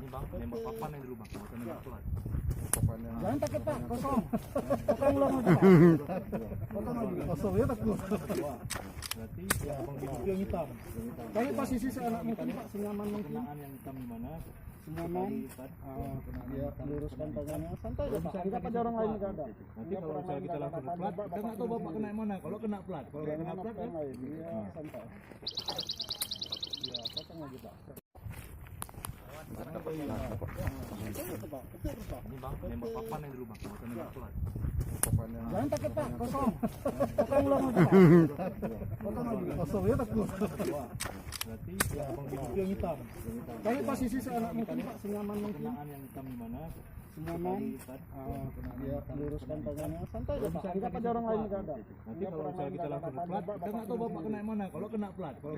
Bang, nembak papan yang dulu bang, bukan nembak pelat. Jangan takut pak, kosong. Kosong ulang aja pak. Kosong lagi, kosong ya takut. Berarti Yang hitam. Kayak posisi seanak mungkin pak, senyaman mungkin. yang hitam di mana? Senyaman. Dia luruskan tangannya, santai aja pak. Anggap aja orang lain nggak ada. Nanti kalau misalnya kita langsung ke plat, kita nggak tahu bapak kena yang mana. Kalau kena plat, kalau nggak kena plat yang lain. Iya santai. Iya, kosong lagi pak. Ini bang, nembak papan yang dulu bang, bukan nembak pelat. Jangan takut pak, kosong. Kosong ulang aja pak. Kosong lagi, kosong ya takut. Berarti Yang hitam. Kayak posisi seanak mungkin pak, senyaman mungkin. yang hitam di mana? Senyaman. Dia luruskan tangannya, santai aja pak. Anggap aja orang lain nggak ada. Nanti kalau misalnya kita langsung ke plat, kita nggak tahu bapak kena yang mana. Kalau kena plat, kalau